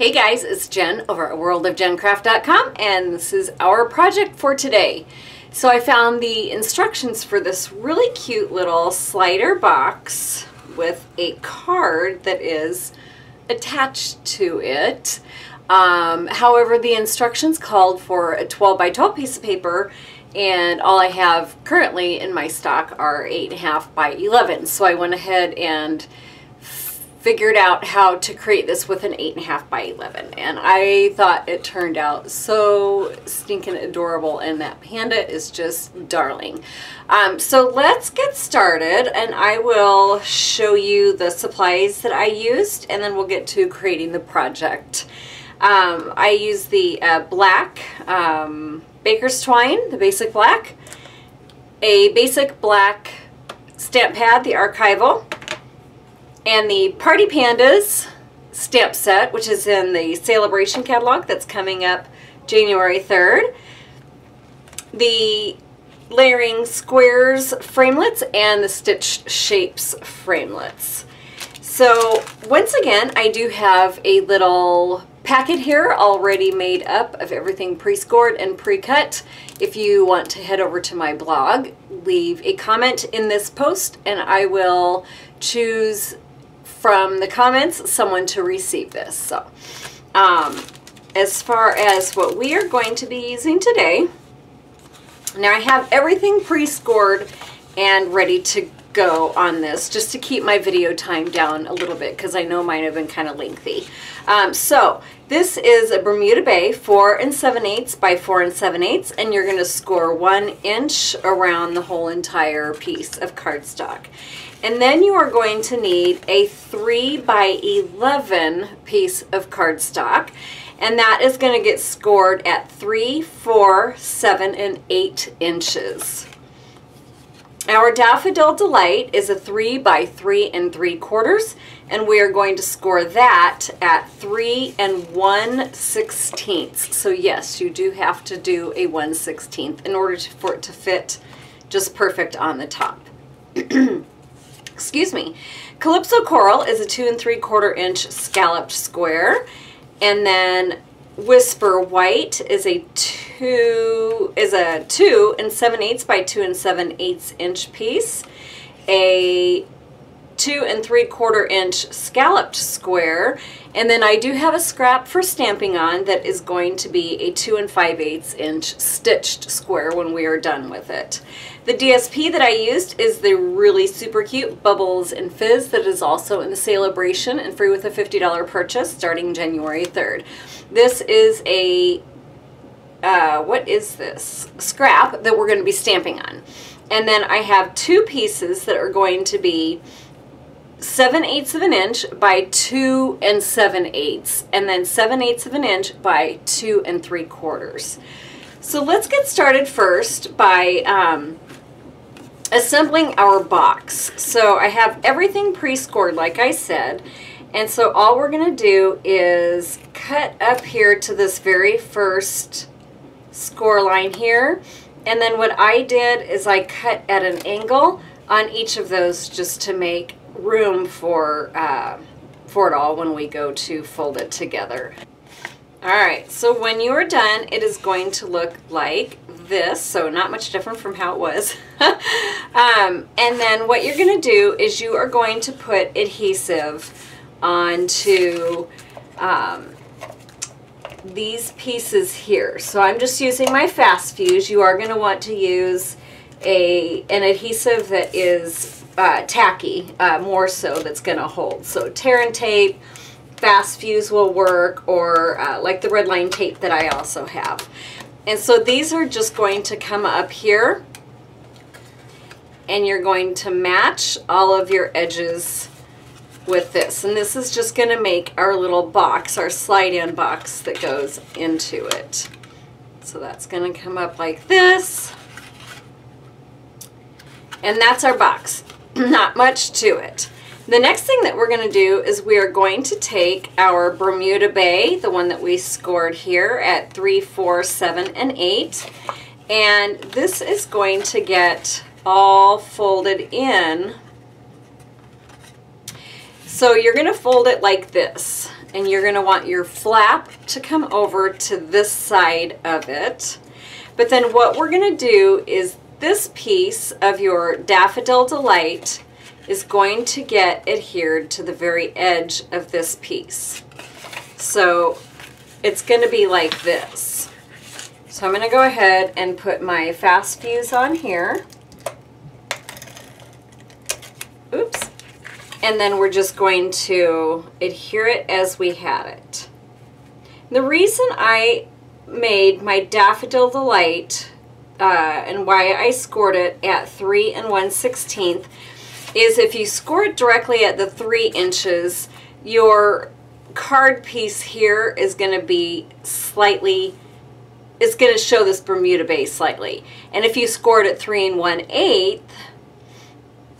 Hey guys, it's Jen over at worldofjencraft.com, and this is our project for today. So I found the instructions for this really cute little slider box with a card that is attached to it. However, the instructions called for a 12 by 12 piece of paper, and all I have currently in my stock are 8.5 by 11. So I went ahead and figured out how to create this with an 8.5 by 11, and I thought it turned out so stinking adorable, and that panda is just darling. So let's get started, and I will show you the supplies that I used, and then we'll get to creating the project. I used the black baker's twine, the basic black, a basic black stamp pad, the archival, and the Party Pandas stamp set, which is in the Sale-A-Bration catalog that's coming up January 3rd. The layering squares framelits and the stitch shapes framelits. So once again, I do have a little packet here already made up of everything pre-scored and pre-cut. If you want to head over to my blog, leave a comment in this post, and I will choose from the comments someone to receive this. So as far as what we are going to be using today, now I have everything pre-scored and ready to go on this, just to keep my video time down a little bit because I know mine have been kind of lengthy. So this is a Bermuda Bay 4 7/8 by 4 7/8, and you're going to score 1 inch around the whole entire piece of cardstock. And then you are going to need a 3 by 11 piece of cardstock, and that is going to get scored at 3, 4, 7, and 8 inches. Our Daffodil Delight is a 3 by 3 3/4, and we are going to score that at 3 1/16. So yes, you do have to do a 1/16 in order for it to fit just perfect on the top. Excuse me. Calypso Coral is a 2 3/4 inch scalloped square, and then Whisper White is a 2 7/8 by 2 7/8 inch piece, a 2 3/4 inch scalloped square, and then I do have a scrap for stamping on that is going to be a 2 5/8 inch stitched square when we are done with it. The DSP that I used is the really super cute Bubbles Fizz that is also in the Sale-A-Bration and free with a $50 purchase starting January 3rd. This is a, what is this? Scrap that we're going to be stamping on. And then I have two pieces that are going to be 7/8 of an inch by 2 7/8, and then 7/8 of an inch by 2 3/4. So let's get started first by assembling our box. So I have everything pre-scored, like I said, and so all we're going to do is cut up here to this very first score line here, and then what I did is I cut at an angle on each of those just to make room for it all when we go to fold it together. Alright, so when you are done, it is going to look like this, so not much different from how it was. And then what you're going to do is you are going to put adhesive onto these pieces here. So I'm just using my Fast Fuse. You are going to want to use an adhesive that is tacky, more so, that's going to hold. So tear and tape, Fast Fuse will work, or like the red line tape that I also have. And so these are just going to come up here, and you're going to match all of your edges with this. And this is just going to make our little box, our slide-in box that goes into it. So that's going to come up like this. And that's our box. Not much to it. The next thing that we're going to do is we are going to take our Bermuda Bay, the one that we scored here at 3, 4, 7, and 8, and this is going to get all folded in. So you're going to fold it like this, and you're going to want your flap to come over to this side of it. But then what we're going to do is this piece of your Daffodil Delight is going to get adhered to the very edge of this piece. So it's going to be like this. So I'm going to go ahead and put my fast fuse on here. Oops. And then we're just going to adhere it as we had it. The reason I made my Daffodil Delight and why I scored it at 3 1/16 is if you score it directly at the 3 inches, your card piece here is going to be slightly, it's going to show this Bermuda base slightly. And if you scored at 3 1/8,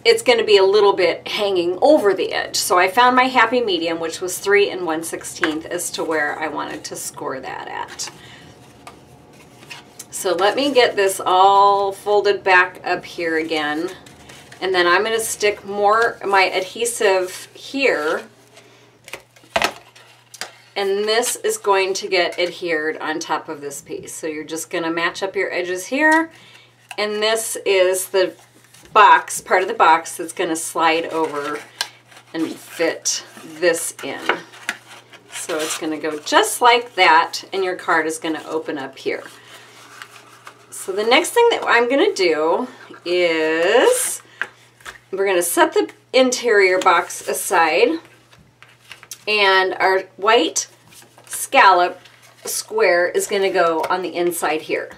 it's going to be a little bit hanging over the edge. So I found my happy medium, which was 3 1/16 as to where I wanted to score that at. So let me get this all folded back up here again. And then I'm going to stick more my adhesive here. And this is going to get adhered on top of this piece. So you're just going to match up your edges here. And this is the box, part of the box that's going to slide over and fit this in. So it's going to go just like that, and your card is going to open up here. So the next thing that I'm going to do is we're going to set the interior box aside, and our white scallop square is going to go on the inside here.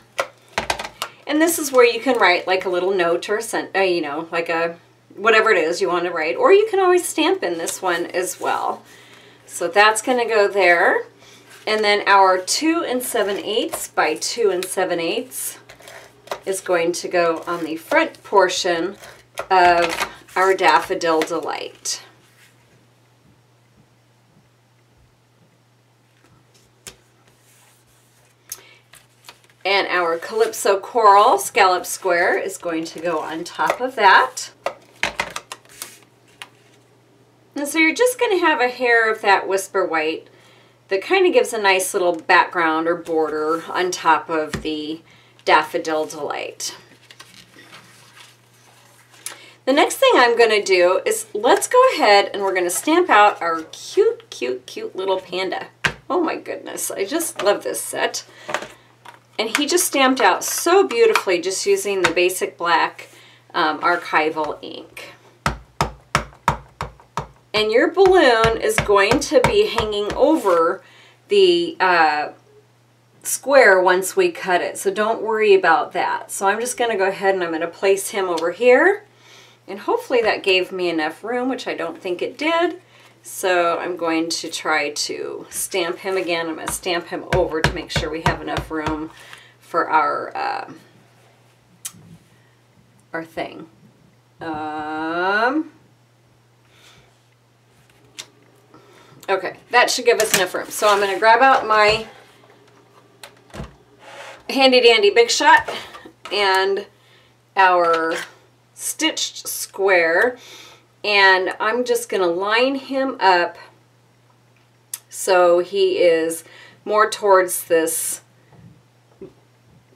And this is where you can write like a little note or you know, like a whatever it is you want to write, or you can always stamp in this one as well. So that's going to go there. And then our 2 7/8 by 2 7/8 is going to go on the front portion of our Daffodil Delight. And our Calypso Coral Scallop Square is going to go on top of that. And so you're just going to have a hair of that Whisper White that kind of gives a nice little background or border on top of the Daffodil Delight. The next thing I'm going to do is let's go ahead and we're going to stamp out our cute, cute, cute little panda. Oh my goodness, I just love this set. And he just stamped out so beautifully just using the basic black archival ink. And your balloon is going to be hanging over the square once we cut it. So don't worry about that. So I'm just going to go ahead and I'm going to place him over here. And hopefully that gave me enough room, which I don't think it did. So I'm going to try to stamp him again. I'm going to stamp him over to make sure we have enough room for our thing. Okay, that should give us enough room. So I'm going to grab out my handy dandy Big Shot and our stitched square, and I'm just going to line him up so he is more towards this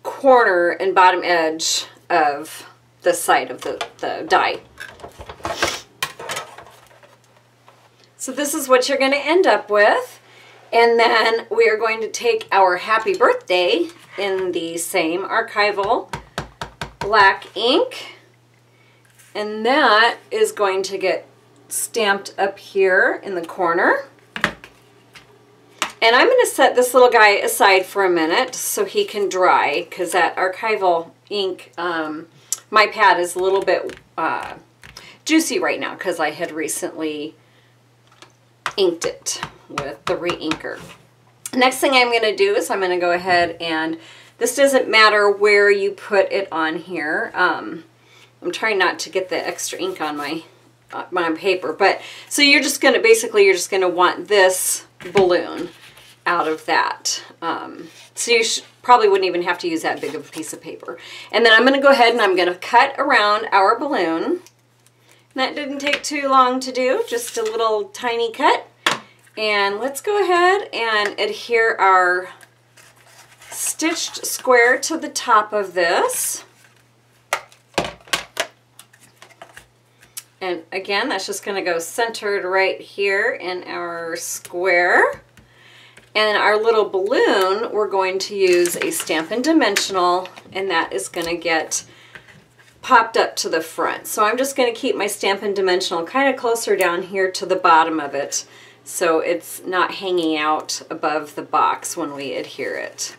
corner and bottom edge of the side of the die. So this is what you're going to end up with. And then we are going to take our Happy Birthday in the same archival black ink. And that is going to get stamped up here in the corner. And I'm going to set this little guy aside for a minute so he can dry, because that archival ink, my pad is a little bit juicy right now because I had recently inked it with the re-inker. Next thing I'm going to do is I'm going to go ahead and, this doesn't matter where you put it on here. I'm trying not to get the extra ink on my paper, but so you're just going to, basically you're just going to want this balloon out of that. So you probably wouldn't even have to use that big of a piece of paper. And then I'm going to go ahead and I'm going to cut around our balloon. That didn't take too long to do, just a little tiny cut. And let's go ahead and adhere our stitched square to the top of this. And again, that's just going to go centered right here in our square. And our little balloon, we're going to use a Stampin' Dimensional, and that is going to get popped up to the front. So I'm just going to keep my Stampin' Dimensional kind of closer down here to the bottom of it, so it's not hanging out above the box when we adhere it,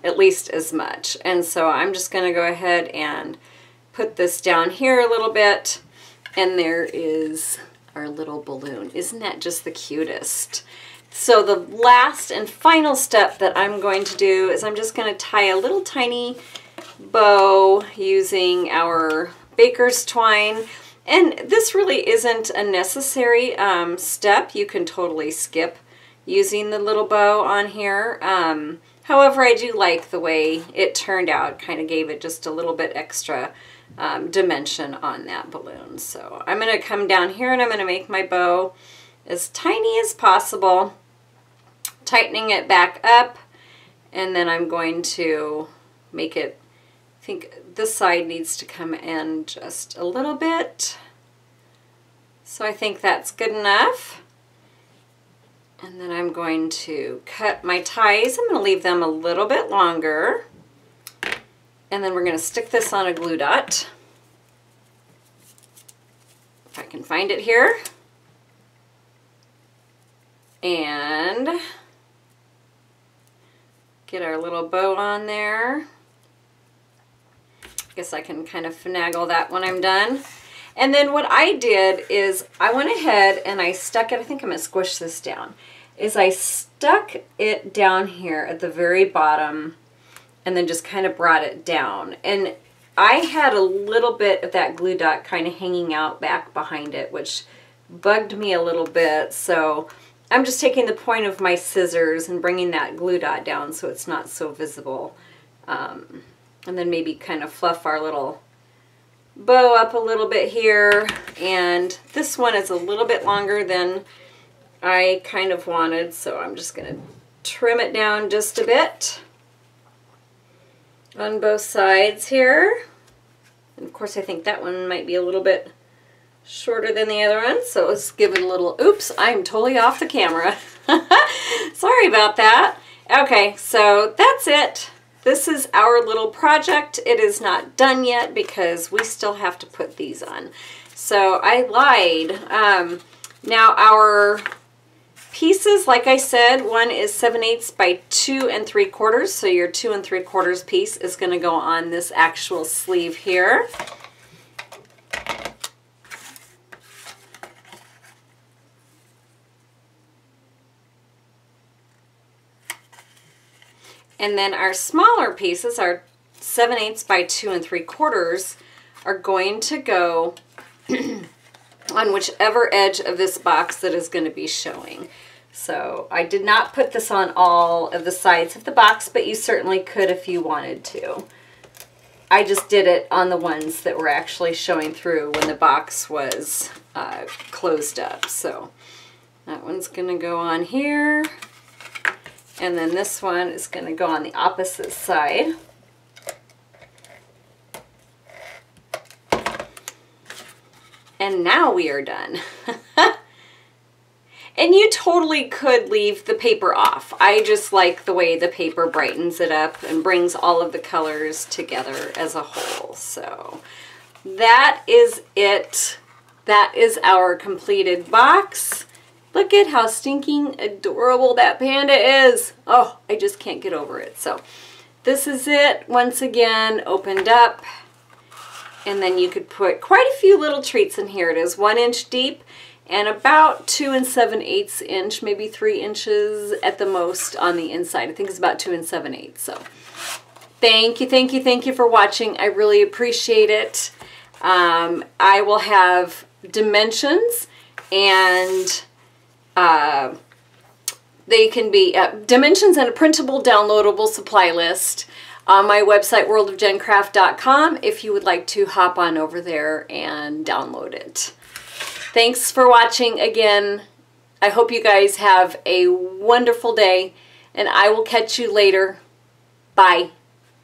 at least as much. And so I'm just going to go ahead and put this down here a little bit, and there is our little balloon. Isn't that just the cutest? So the last and final step that I'm going to do is I'm just going to tie a little tiny bow using our baker's twine. And this really isn't a necessary step. You can totally skip using the little bow on here. However, I do like the way it turned out. Kind of gave it just a little bit extra dimension on that balloon. So I'm going to come down here and I'm going to make my bow as tiny as possible, tightening it back up, and then I'm going to make it, I think this side needs to come in just a little bit. So I think that's good enough. And then I'm going to cut my ties. I'm going to leave them a little bit longer. And then we're going to stick this on a glue dot. If I can find it here. And get our little bow on there. I guess I can kind of finagle that when I'm done. And then what I did is I went ahead and I stuck it, I think I'm going to squish this down, is I stuck it down here at the very bottom and then just kind of brought it down. And I had a little bit of that glue dot kind of hanging out back behind it, which bugged me a little bit. So I'm just taking the point of my scissors and bringing that glue dot down so it's not so visible. And then maybe kind of fluff our little bow up a little bit here. And this one is a little bit longer than I kind of wanted, so I'm just going to trim it down just a bit on both sides here. And of course I think that one might be a little bit shorter than the other one, so let's give it a little, oops, I'm totally off the camera. Sorry about that. Okay, so that's it. This is our little project. It is not done yet because we still have to put these on. So I lied. Now our pieces, like I said, one is 7/8 by 2 3/4. So your 2 3/4 piece is going to go on this actual sleeve here. And then our smaller pieces, our 7/8 by 2 3/4, are going to go on whichever edge of this box that is going to be showing. So I did not put this on all of the sides of the box, but you certainly could if you wanted to. I just did it on the ones that were actually showing through when the box was closed up. So that one's going to go on here. And then this one is going to go on the opposite side. And now we are done. And you totally could leave the paper off. I just like the way the paper brightens it up and brings all of the colors together as a whole. So that is it. That is our completed box. Look at how stinking adorable that panda is. Oh, I just can't get over it. So this is it, once again, opened up. And then you could put quite a few little treats in here. It is 1 inch deep and about 2 7/8 inch, maybe 3 inches at the most on the inside. I think it's about 2 7/8. So thank you, thank you, thank you for watching. I really appreciate it. I will have dimensions and they can be dimensions and a printable downloadable supply list on my website worldofgencraft.com if you would like to hop on over there and download it. Thanks for watching again. I hope you guys have a wonderful day, and I will catch you later. Bye.